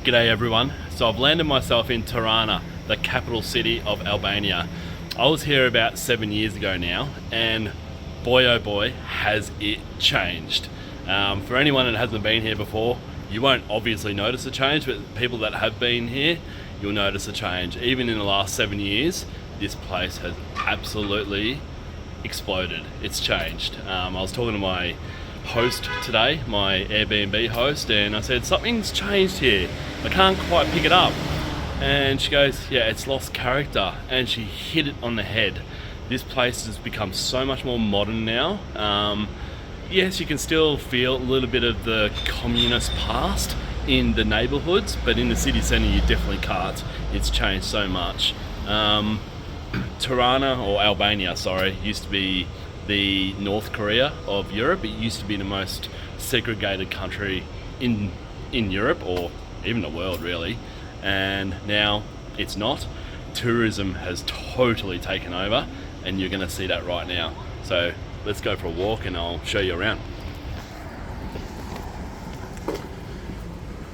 G'day everyone. So I've landed myself in Tirana, the capital city of Albania. I was here about 7 years ago now, and boy oh boy has it changed. For anyone that hasn't been here before, you won't obviously notice a change, but people that have been here, you'll notice a change. Even in the last 7 years, this place has absolutely exploded. It's changed. I was talking to my host today, my Airbnb host, and I said, something's changed here. I can't quite pick it up. And she goes, yeah, it's lost character. And she hit it on the head. This place has become so much more modern now. Yes, you can still feel a little bit of the communist past in the neighborhoods, but in the city center you definitely can't. It's changed so much. Tirana, or Albania, sorry, used to be the North Korea of Europe. It used to be the most segregated country in Europe, or even the world really, and now it's not. Tourism has totally taken over, and you're going to see that right now. So let's go for a walk and I'll show you around.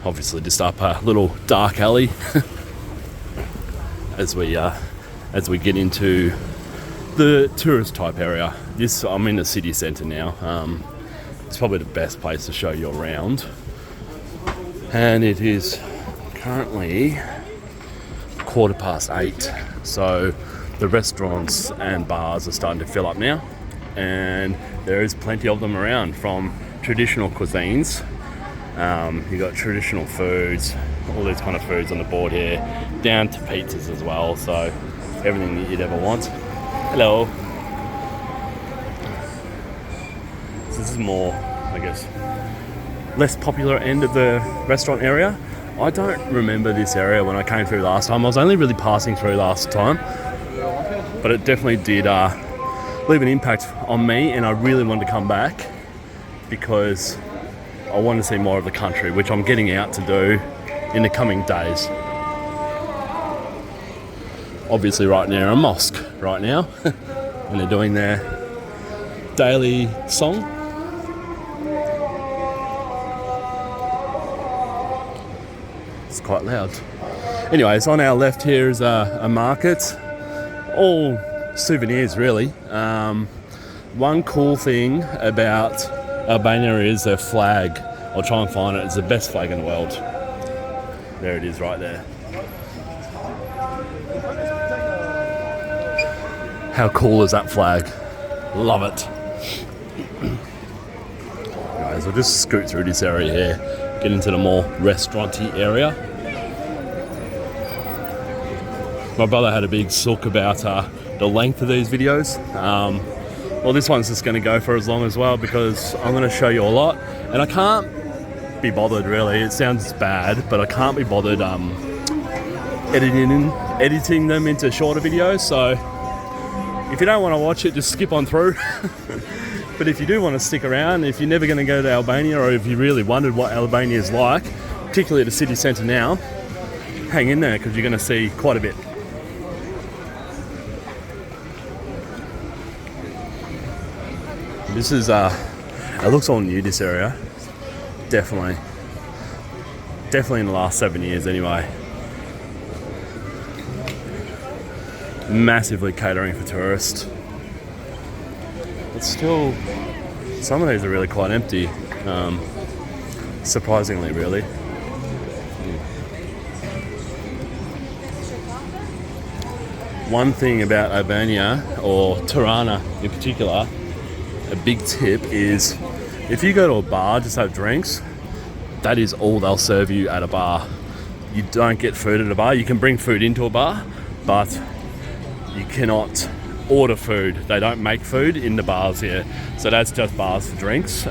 Obviously just up a little dark alley as we get into the tourist type area. I'm in the city centre now. It's probably the best place to show you around, and it is currently 8:15. So the restaurants and bars are starting to fill up now, and there is plenty of them around, from traditional cuisines. You got traditional foods, all these kind of foods on the board here, down to pizzas as well. So everything that you'd ever want. Hello. So this is more, I guess, less popular end of the restaurant area. I don't remember this area when I came through last time. I was only really passing through last time, but it definitely did leave an impact on me, and I really wanted to come back because I want to see more of the country, which I'm getting out to do in the coming days. Obviously right near a mosque right now, and they're doing their daily song. It's quite loud. Anyways, on our left here is a market, all souvenirs really. One cool thing about Albania is their flag. I'll try and find it. It's the best flag in the world. There it is right there. How cool is that flag? Love it. Guys, we'll just scoot through this area here, get into the more restaurant-y area. My brother had a big sook about the length of these videos. Well, this one's just going to go for as long as well, because I'm going to show you a lot, and I can't be bothered really. It sounds bad, but I can't be bothered editing them into shorter videos. So if you don't want to watch it, just skip on through. But if you do want to stick around, if you're never going to go to Albania, or if you really wondered what Albania is like, particularly at the city centre now, hang in there, because you're going to see quite a bit. This is, it looks all new, this area. Definitely in the last 7 years anyway. Massively catering for tourists. But still, some of these are really quite empty. Surprisingly, really. One thing about Albania, or Tirana in particular, a big tip is, if you go to a bar, just have drinks, that is all they'll serve you at a bar. You don't get food at a bar. You can bring food into a bar, but you cannot order food. They don't make food in the bars here. So that's just bars for drinks,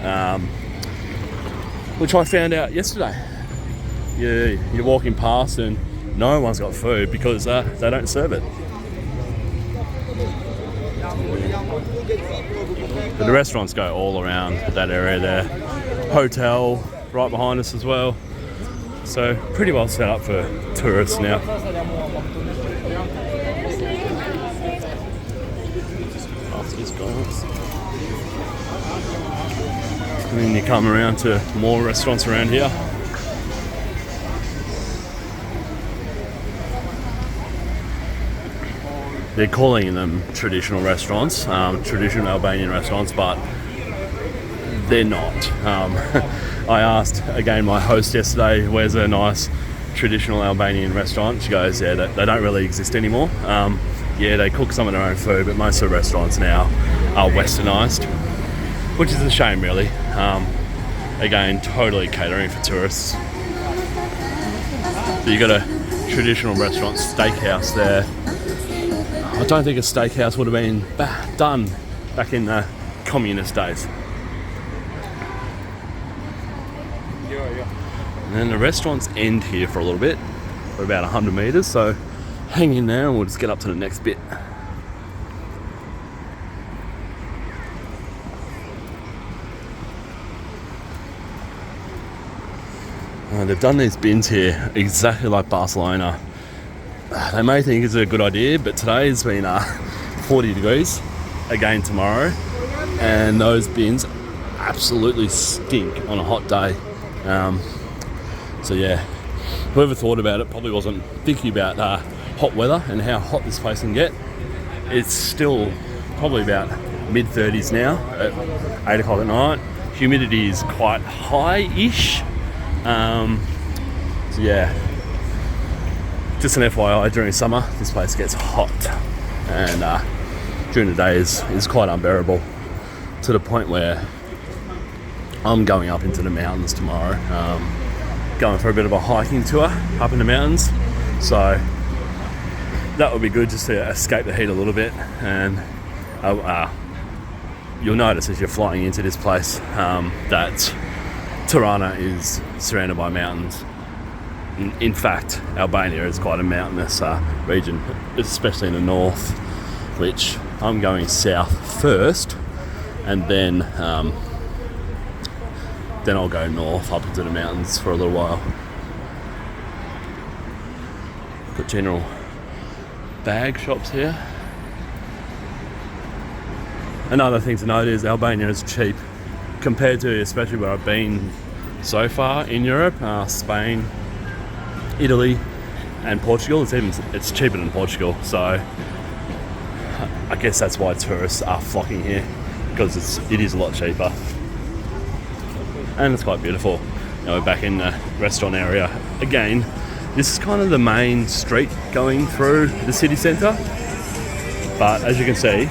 which I found out yesterday. You're walking past and no one's got food because they don't serve it. But the restaurants go all around that area there. Hotel right behind us as well. So pretty well set up for tourists now. After this guys. And then you come around to more restaurants around here. they're calling them traditional restaurants, traditional Albanian restaurants, but they're not. I asked again my host yesterday, where's a nice traditional Albanian restaurant? She goes, yeah, they don't really exist anymore. Yeah, they cook some of their own food, but most of the restaurants now are westernised, which is a shame really. Again, totally catering for tourists. So you got a traditional restaurant, steakhouse there. I don't think a steakhouse would have been done back in the communist days. And then the restaurants end here for a little bit, for about 100 metres, so hang in there and we'll just get up to the next bit. They've done these bins here exactly like Barcelona. They may think it's a good idea, but today's been 40 degrees again tomorrow, and those bins absolutely stink on a hot day. So yeah, whoever thought about it probably wasn't thinking about hot weather and how hot this place can get. It's still probably about mid-30s now at 8 o'clock at night. Humidity is quite high-ish. So yeah, just an FYI, during summer this place gets hot, and during the day is quite unbearable, to the point where I'm going up into the mountains tomorrow, going for a bit of a hiking tour up in the mountains, so that would be good just to escape the heat a little bit. And you'll notice as you're flying into this place that Tirana is surrounded by mountains. In fact, Albania is quite a mountainous region, especially in the north, which I'm going south first, and then I'll go north up into the mountains for a little while. Got general bag shops here. Another thing to note is Albania is cheap compared to especially where I've been so far in Europe, Spain, Italy and Portugal. It's cheaper than Portugal, so I guess that's why tourists are flocking here, because it is a lot cheaper and it's quite beautiful. We're back in the restaurant area again. This is kind of the main street going through the city centre, but as you can see,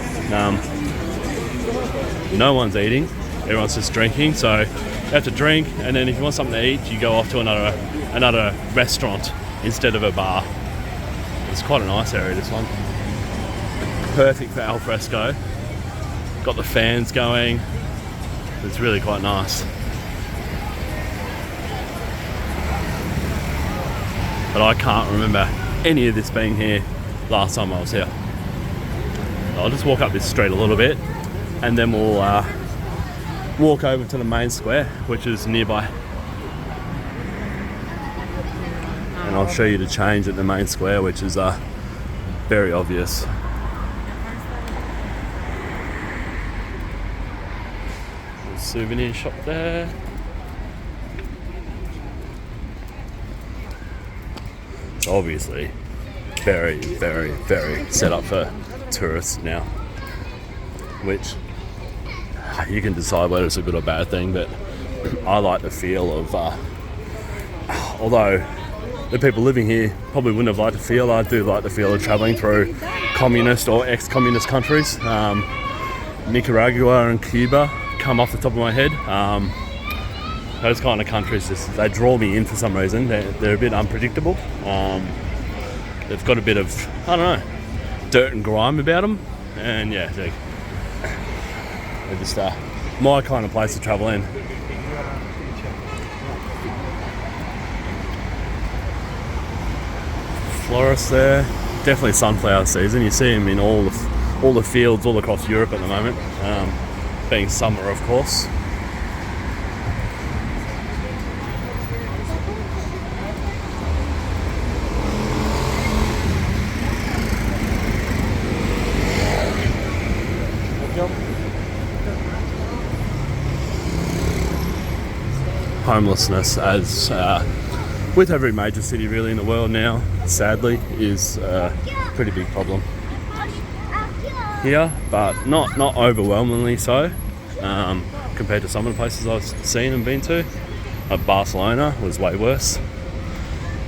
no one's eating, everyone's just drinking. So you have to drink, and then if you want something to eat, you go off to another restaurant instead of a bar. It's quite a nice area, this one. Perfect for al fresco. Got the fans going. It's really quite nice. But I can't remember any of this being here last time I was here. I'll just walk up this street a little bit, and then we'll walk over to the main square, which is nearby. And I'll show you the change at the main square, which is very obvious. Souvenir shop there. It's obviously very, very, very set up for tourists now, which you can decide whether it's a good or bad thing, but I like the feel of, although the people living here probably wouldn't have liked the feel, I do like the feel of travelling through communist or ex-communist countries. Nicaragua and Cuba come off the top of my head. Those kind of countries, they draw me in for some reason. They're a bit unpredictable. They've got a bit of, I don't know, dirt and grime about them, and yeah, they're just my kind of place to travel in. Florists there, definitely sunflower season. You see them in all the fields all across Europe at the moment, being summer, of course. Homelessness, as with every major city really in the world now, sadly, is a pretty big problem. here, but not overwhelmingly so, compared to some of the places I've seen and been to. Barcelona was way worse,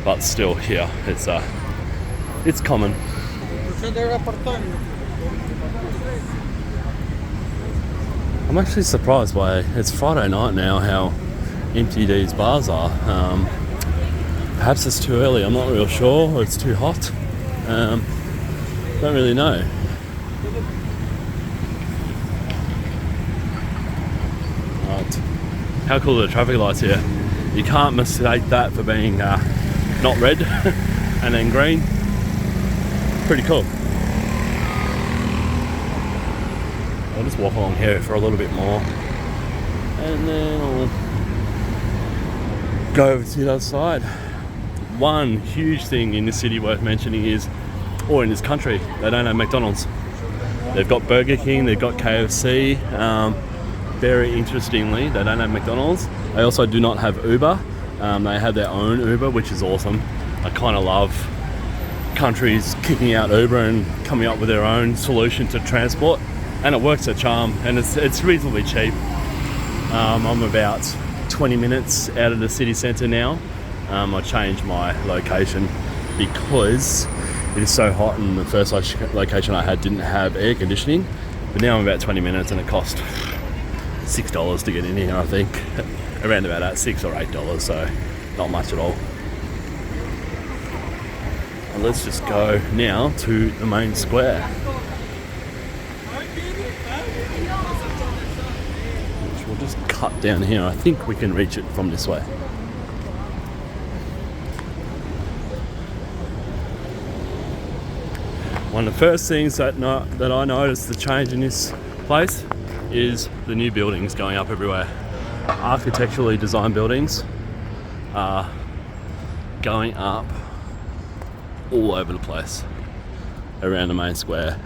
but still here it's common. I'm actually surprised by it's Friday night now how empty these bars are. Perhaps it's too early, I'm not real sure, or it's too hot. Don't really know. Right. How cool are the traffic lights here? You can't mistake that for being not red and then green. Pretty cool. I'll just walk along here for a little bit more, and then I'll go over to the other side. One huge thing in this city worth mentioning is, or in this country, they don't have McDonald's. They've got Burger King, they've got KFC. Very interestingly, they don't have McDonald's. They also do not have Uber. They have their own Uber, which is awesome. I kind of love countries kicking out Uber and coming up with their own solution to transport, and it works a charm, and it's reasonably cheap. I'm about 20 minutes out of the city centre now. I changed my location because it is so hot, and the first location I had didn't have air conditioning, but now I'm about 20 minutes and it cost $6 to get in here, I think. Around about that, $6 or $8, so not much at all. And let's just go now to the main square, which we'll just cut down here. I think we can reach it from this way. One of the first things that I noticed the change in this place is the new buildings going up everywhere. Architecturally designed buildings are going up all over the place around the main square.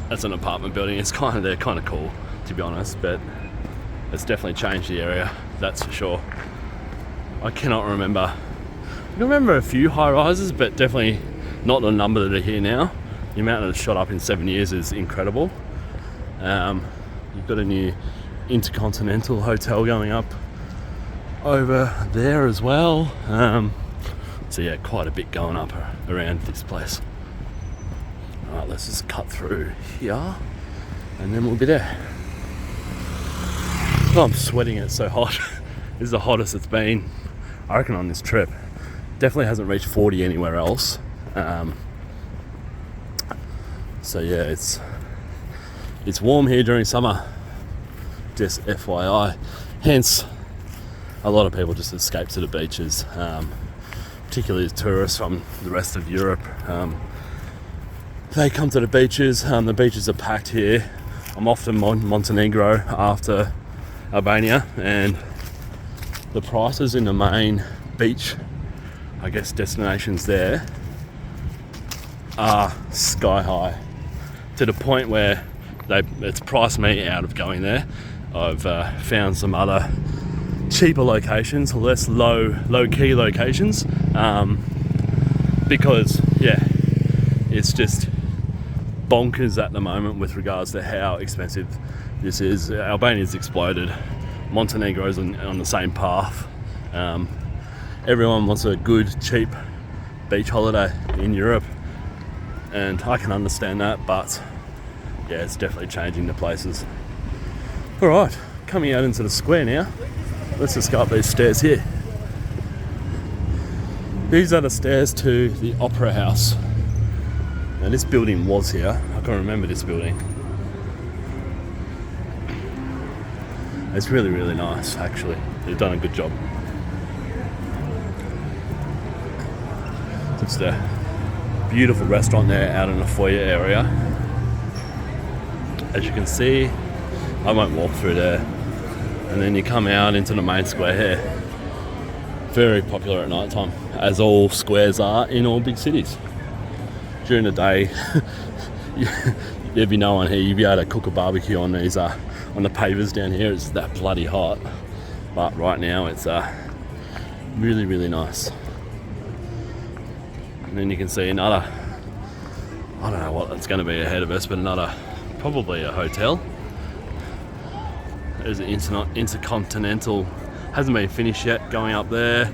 That's an apartment building. They're kind of cool, to be honest, but it's definitely changed the area, that's for sure. I cannot remember. I can remember a few high rises, but definitely not the number that are here now. The amount that has shot up in 7 years is incredible. You've got a new Intercontinental hotel going up over there as well. So yeah, quite a bit going up around this place. Alright, let's just cut through here and then we'll be there. Oh, I'm sweating, it's so hot. This is the hottest it's been, I reckon, on this trip. Definitely hasn't reached 40 anywhere else. So yeah, it's warm here during summer, just FYI. Hence, a lot of people just escape to the beaches, particularly tourists from the rest of Europe. They come to the beaches. The beaches are packed here. I'm off to Montenegro after Albania, and the prices in the main beach, I guess, destinations there are sky high, to the point where it's priced me out of going there. I've found some other cheaper locations, less low-key locations, because yeah, it's just bonkers at the moment with regards to how expensive this is. Albania's exploded. Montenegro's on the same path. Everyone wants a good, cheap beach holiday in Europe, and I can understand that, but yeah, it's definitely changing the places. Alright, coming out into the square now. Let's just go up these stairs here. These are the stairs to the Opera House. Now this building was here. I can remember this building. It's really, really nice, actually. They've done a good job. Just a beautiful restaurant there out in the foyer area. As you can see, I won't walk through there. And then you come out into the main square here. Very popular at night time, as all squares are in all big cities. During the day, there'd be no one here. You'd be able to cook a barbecue on these on the pavers down here. It's that bloody hot, but right now it's really, really nice. And then you can see another I don't know what it's going to be ahead of us, but probably a hotel. There's an intercontinental, hasn't been finished yet, going up there.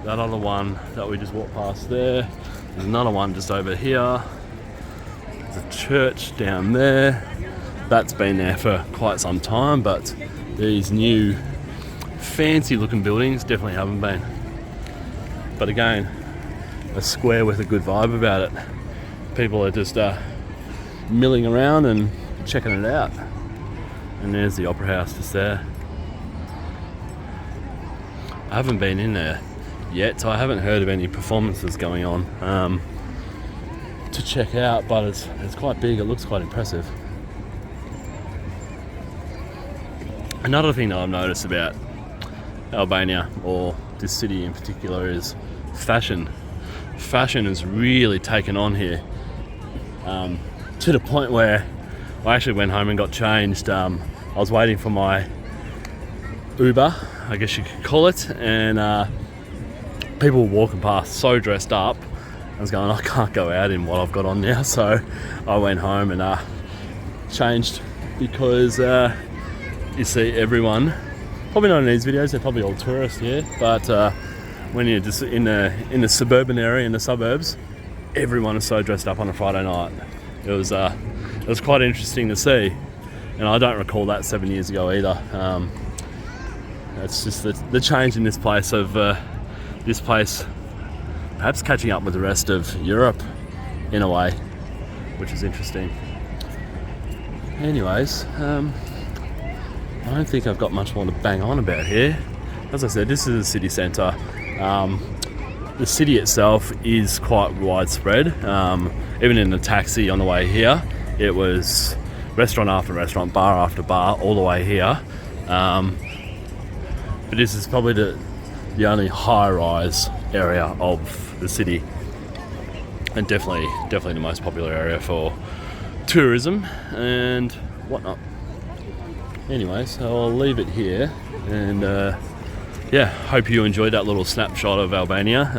That other one that we just walked past there. There's another one just over here. There's a church down there. That's been there for quite some time, but these new fancy looking buildings definitely haven't been. But again, a square with a good vibe about it. People are just milling around and checking it out. And there's the Opera House just there. I haven't been in there yet, so I haven't heard of any performances going on to check out, but it's quite big. It looks quite impressive. Another thing that I've noticed about Albania, or this city in particular, is fashion. Fashion has really taken on here, to the point where I actually went home and got changed. I was waiting for my Uber, I guess you could call it, and people were walking past so dressed up. I was going, I can't go out in what I've got on now, so I went home and changed, because you see everyone, probably not in these videos, they're probably all tourists here, but when you're just in the suburban area, in the suburbs, everyone is so dressed up on a Friday night. It was quite interesting to see, and I don't recall that 7 years ago either. It's just the change in this place of perhaps catching up with the rest of Europe in a way, which is interesting. Anyways, I don't think I've got much more to bang on about here. As I said, this is a city centre. The city itself is quite widespread. Even in the taxi on the way here, it was restaurant after restaurant, bar after bar, all the way here. But this is probably the only high-rise area of the city, and definitely the most popular area for tourism and whatnot. Anyway, so I'll leave it here, and yeah, hope you enjoyed that little snapshot of Albania.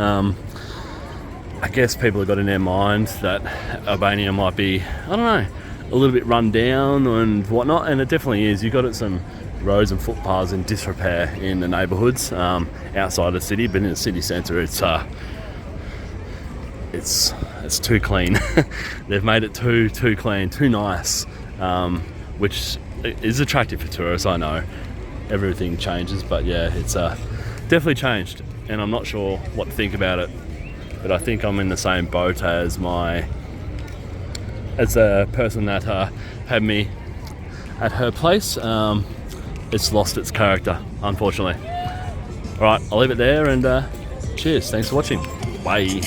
I guess people have got in their mind that Albania might be, I don't know, a little bit run down and whatnot, and it definitely is. You've got some roads and footpaths in disrepair in the neighbourhoods outside the city, but in the city centre it's too clean. They've made it too clean, too nice, which is attractive for tourists. I know everything changes, but yeah, it's definitely changed, and I'm not sure what to think about it, but I think I'm in the same boat as a person that had me at her place. It's lost its character, unfortunately. Alright, I'll leave it there, and cheers, thanks for watching, bye.